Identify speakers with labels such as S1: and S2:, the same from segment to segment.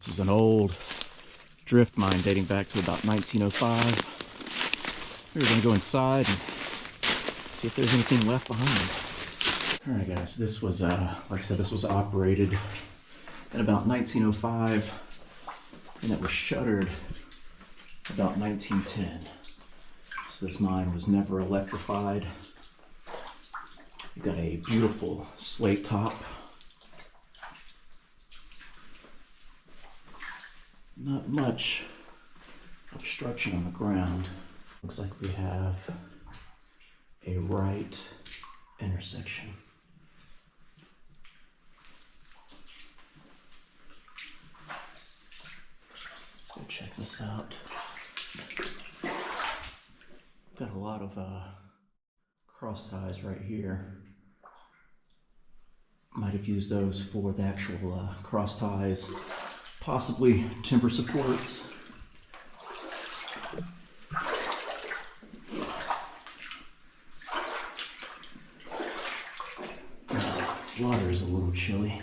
S1: This is an old drift mine dating back to about 1905. We're gonna go inside and see if there's anything left behind. All right, guys, this was, like I said, this was operated in about 1905, and it was shuttered about 1910. So this mine was never electrified. You've got a beautiful slate top. Not much obstruction on the ground. Looks like we have a right intersection. Let's go check this out. Got a lot of cross ties right here. Might have used those for the actual cross ties. Possibly timber supports. Water is a little chilly.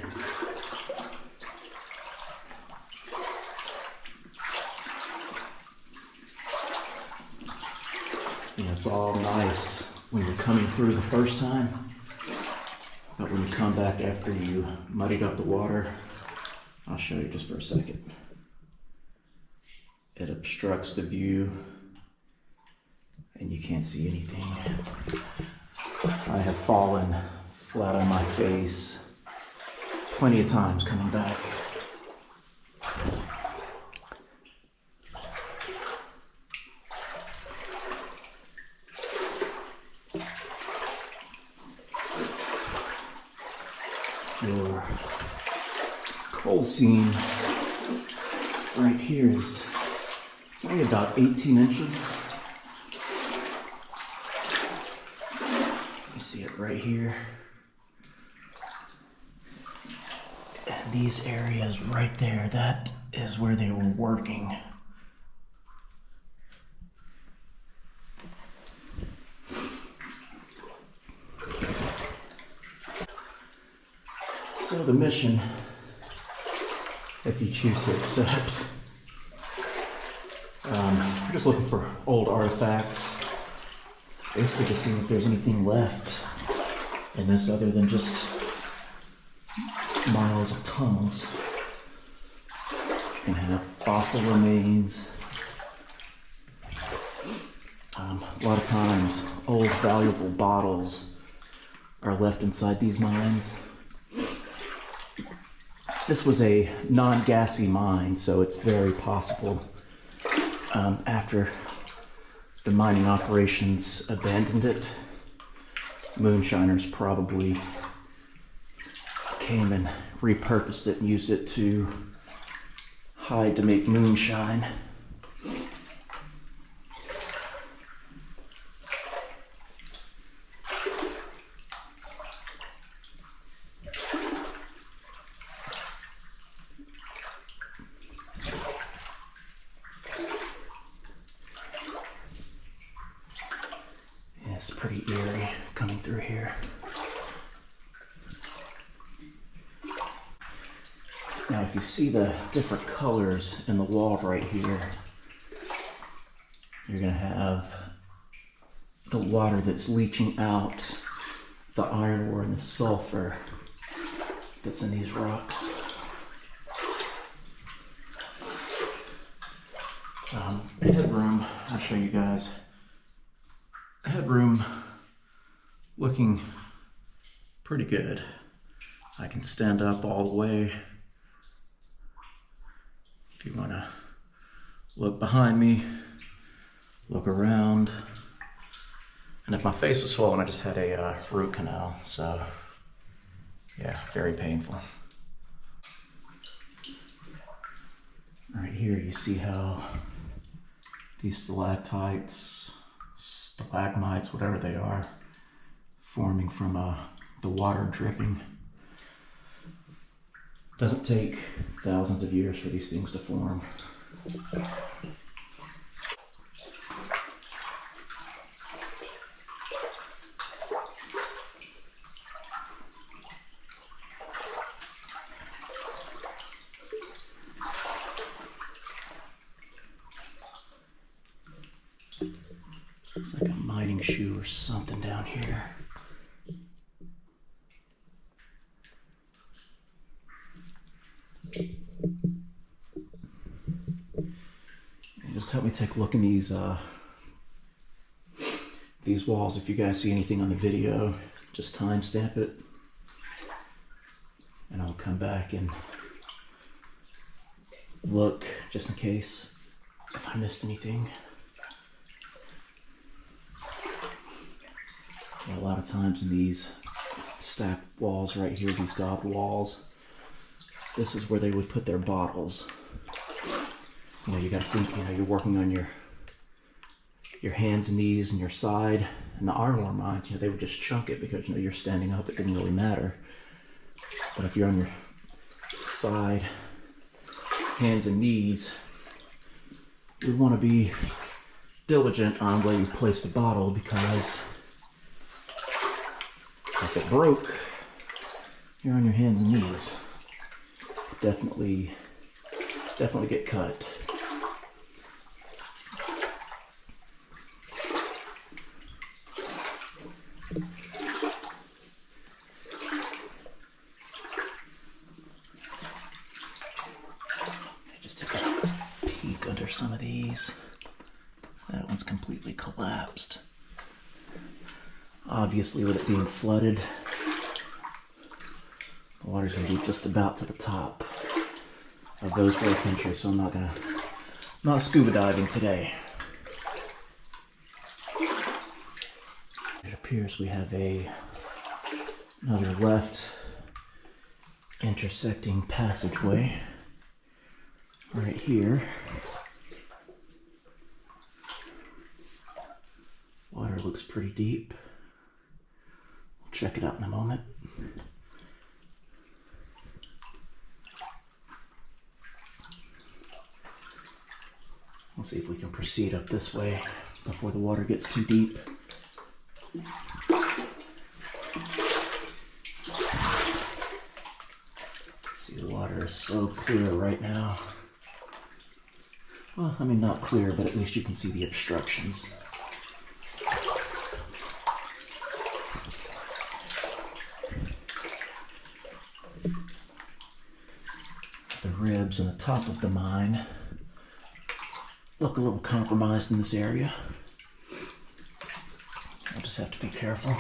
S1: Yeah, it's all nice when you're coming through the first time, but when you come back after you muddied up the water, I'll show you just for a second. It obstructs the view and you can't see anything. I have fallen flat on my face plenty of times coming back. Your coal seam right here is, it's only about 18 inches. You see it right here. And these areas right there, that is where they were working. So the mission, if you choose to accept, we're just looking for old artifacts, basically to see if there's anything left in this other than just miles of tunnels. You can have fossil remains. A lot of times, old valuable bottles are left inside these mines. This was a non-gassy mine, so it's very possible after the mining operations abandoned it, moonshiners probably came and repurposed it and used it to hide to make moonshine. It's pretty eerie coming through here. Now, if you see the different colors in the wall right here, you're gonna have the water that's leaching out the iron ore and the sulfur that's in these rocks. Headroom, I'll show you guys. Headroom looking pretty good. I can stand up all the way. If you want to look behind me, look around. And if my face is swollen, I just had a root canal, so yeah, very painful. Right here you see how these stalactites, stalagmites, whatever they are, forming from the water dripping. Doesn't take thousands of years for these things to form. It's like a mining shoe or something down here. And just help me take a look in these walls. If you guys see anything on the video, just timestamp it, and I'll come back and look just in case if I missed anything. Yeah, a lot of times in these stacked walls right here, these gobble walls, this is where they would put their bottles. You know, you gotta think, you know, you're working on your hands and knees and your side. And the iron ore mines, you know, they would just chunk it because, you know, you're standing up, it didn't really matter. But if you're on your side, hands and knees, you want to be diligent on where you place the bottle, because if it broke, you're on your hands and knees. Definitely get cut. Just take a peek under some of these. That one's completely collapsed. Obviously, with it being flooded, the water's gonna be just about to the top of those break entries, so I'm not scuba diving today. It appears we have another left intersecting passageway right here. Water looks pretty deep. We'll check it out in a moment. We'll see if we can proceed up this way before the water gets too deep. See, the water is so clear right now. Well, I mean, not clear, but at least you can see the obstructions. The ribs and the top of the mine look a little compromised in this area. I'll just have to be careful.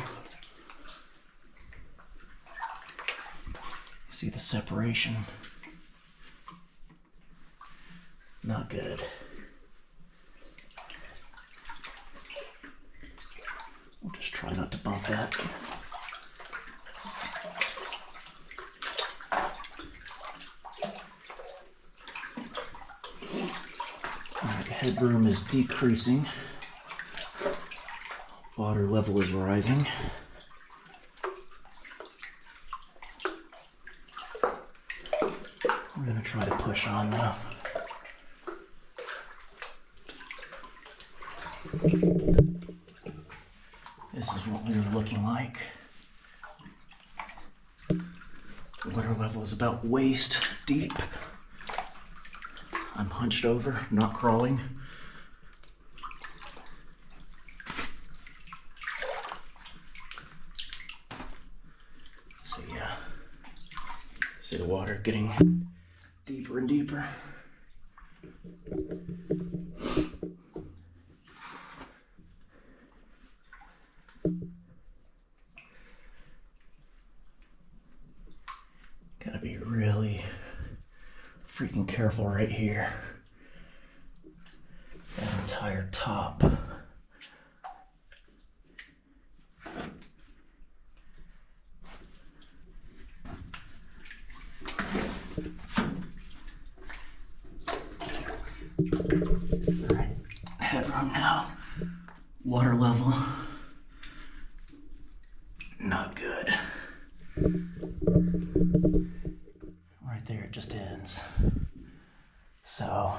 S1: See the separation? Not good. We'll just try not to bump that. Headroom is decreasing. Water level is rising. We're going to try to push on now. This is what we were looking like. The water level is about waist deep. I'm hunched over, not crawling. So yeah, see the water getting deeper and deeper. Gotta be really freaking careful right here. That entire top. Alright, headroom now. Water level. Not good. Right there, it just ends. So,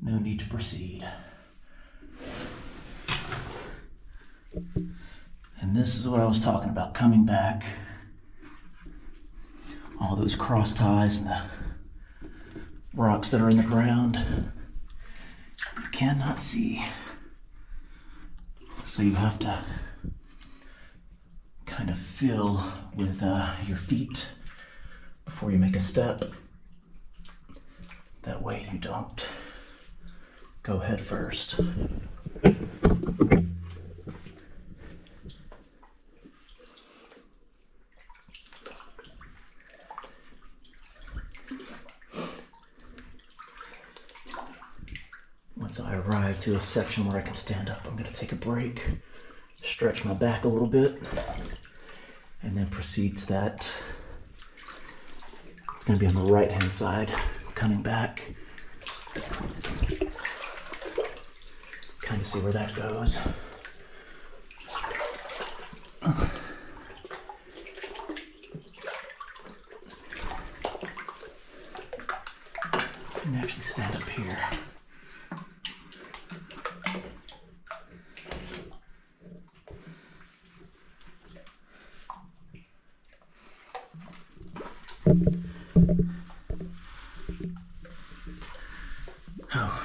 S1: no need to proceed. And this is what I was talking about, coming back. All those cross ties and the rocks that are in the ground. You cannot see So you have to kind of feel with your feet before you make a step. That way you don't go head first. Once I arrive to a section where I can stand up, I'm going to take a break, stretch my back a little bit, and then proceed to that. It's going to be on the right-hand side, coming back. Kind of see where that goes. I can actually stand up here. Oh.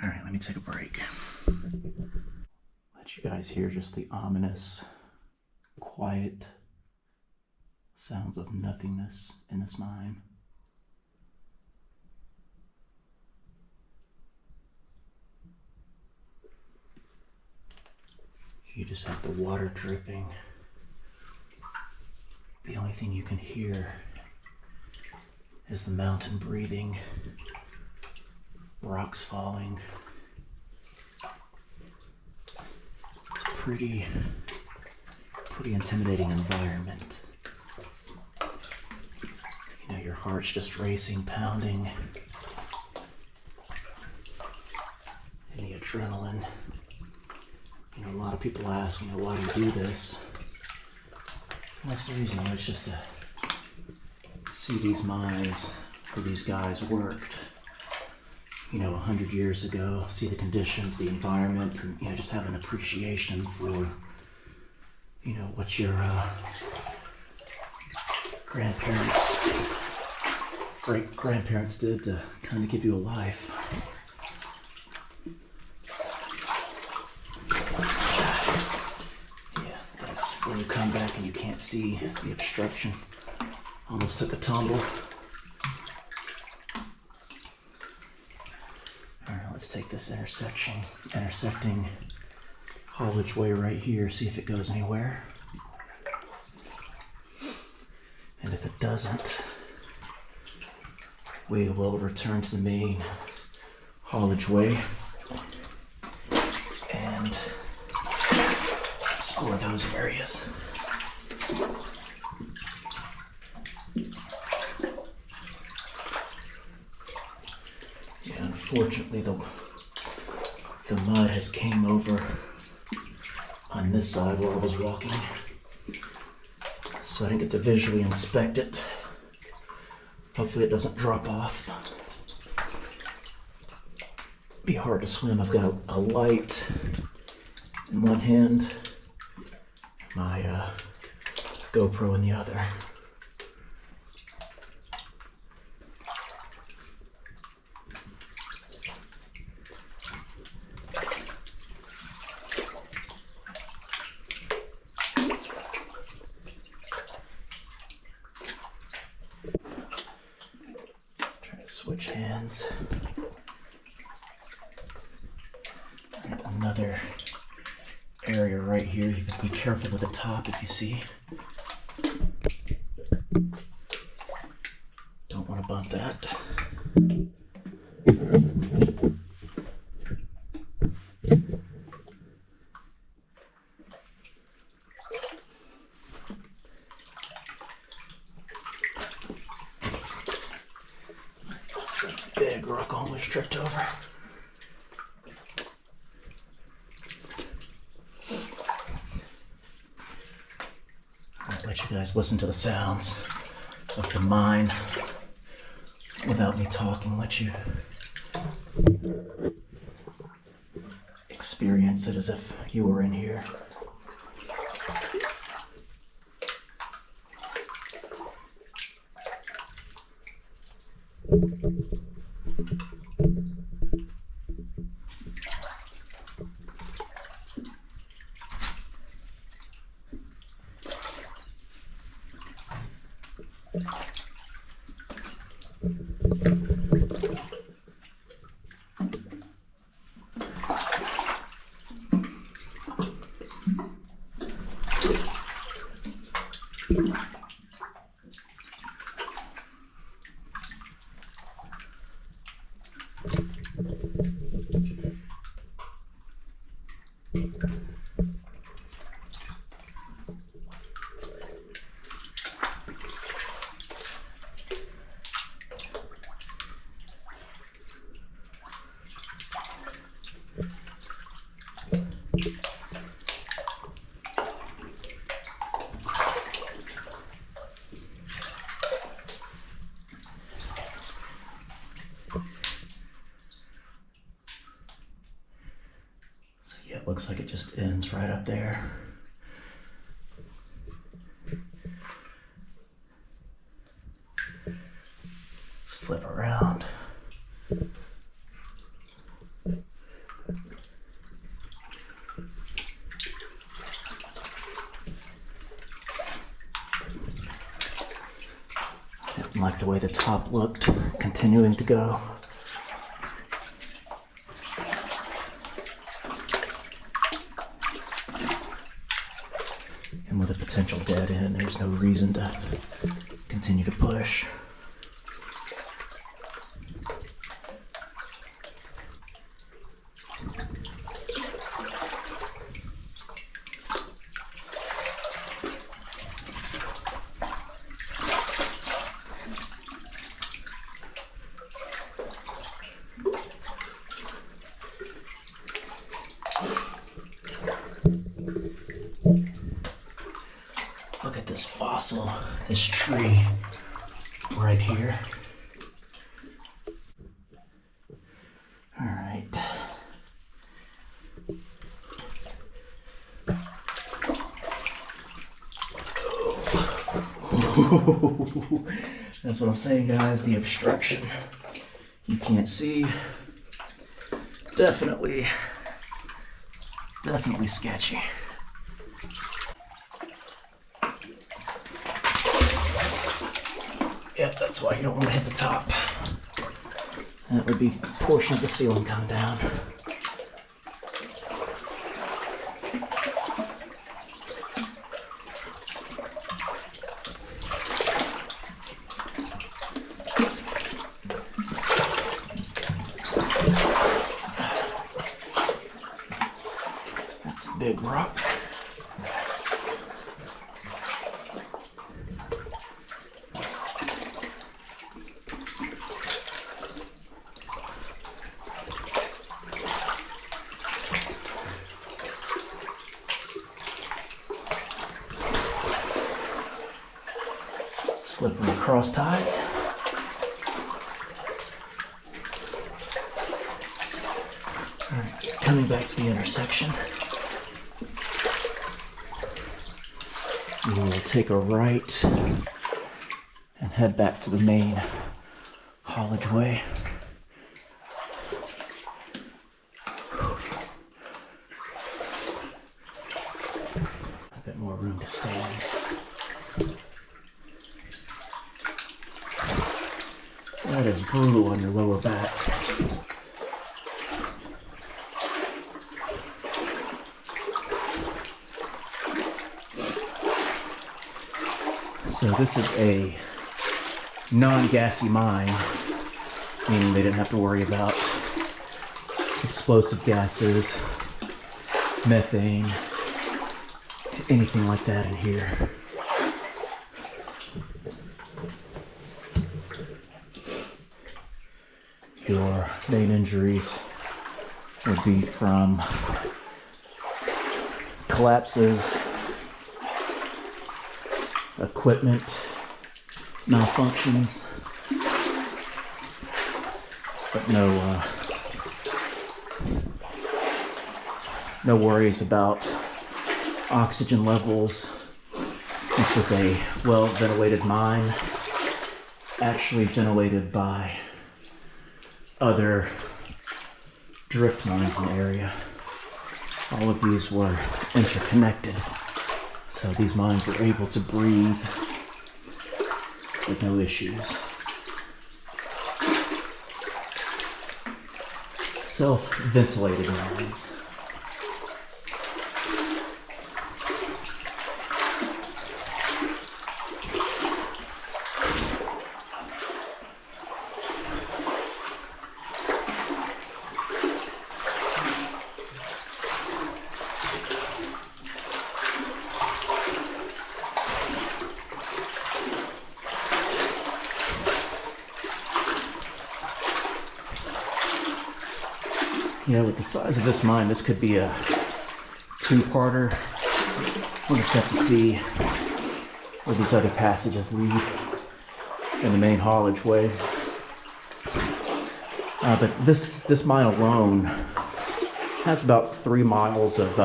S1: All right, let me take a break. Let you guys hear just the ominous, quiet sounds of nothingness in this mine. You just have the water dripping. The only thing you can hear is the mountain breathing, rocks falling. It's a pretty intimidating environment. You know, your heart's just racing, pounding, and the adrenaline. You know, a lot of people ask, you know, why do you do this? And that's the reason, it's just to see these mines where these guys worked, you know, 100 years ago, see the conditions, the environment, and, you know, just have an appreciation for, you know, what your grandparents, great-grandparents did to kind of give you a life. When you come back and you can't see the obstruction. Almost took a tumble. Alright, let's take this intersecting haulage way right here, see if it goes anywhere. And if it doesn't, we will return to the main haulage way and explore those areas. Yeah, unfortunately the mud has came over on this side where I was walking, so I didn't get to visually inspect it. Hopefully it doesn't drop off. Be hard to swim. I've got a light in one hand, my GoPro in the other. Try to switch hands. Another area right here. You can be careful with the top if you see. Don't want to bump that. That's a big rock almost tripped over. Let you guys listen to the sounds of the mine without me talking. Let you experience it as if you were in here. So yeah, it looks like it just ends right up there. Let's flip around. Didn't like the way the top looked, continuing to go. And with a potential dead end, there's no reason to continue to push. Look at this fossil, this tree right here. All right. Oh. That's what I'm saying, guys, the obstruction. You can't see. Definitely sketchy. Yep, that's why you don't want to hit the top. That would be a portion of the ceiling coming down. That's a big rock. Slippery cross ties. All right, coming back to the intersection. We will take a right and head back to the main haulage way. A bit more room to stand. That is brutal on your lower back. So this is a non-gassy mine, meaning they didn't have to worry about explosive gases, methane, anything like that in here. Your main injuries would be from collapses, equipment malfunctions, but no worries about oxygen levels. This was a well-ventilated mine, actually ventilated by other drift mines in the area. All of these were interconnected, so these mines were able to breathe with no issues. self-ventilated mines. Yeah, with the size of this mine, this could be a two-parter. We'll just have to see where these other passages lead in the main haulage way. But this mine alone has about 3 miles of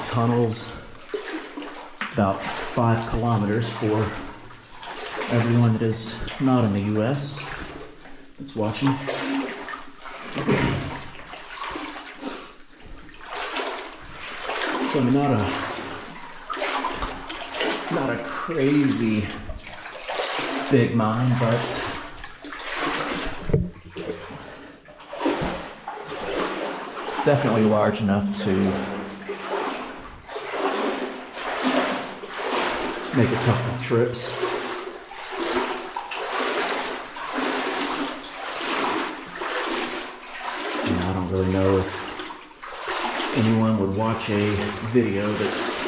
S1: tunnels, about 5 kilometers for everyone that is not in the U.S. that's watching. So not a crazy big mine, but definitely large enough to make a couple of trips. I don't really know if anyone would watch a video that's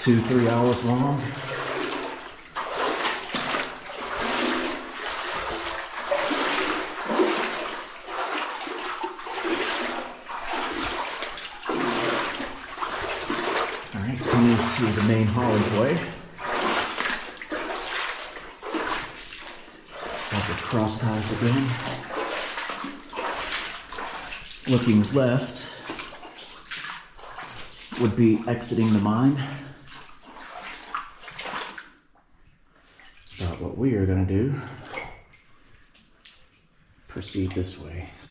S1: 2-3 hours long. All right, coming to the main haulage way. Have the cross ties again. Looking left would be exiting the mine. But what we are going to do, proceed this way.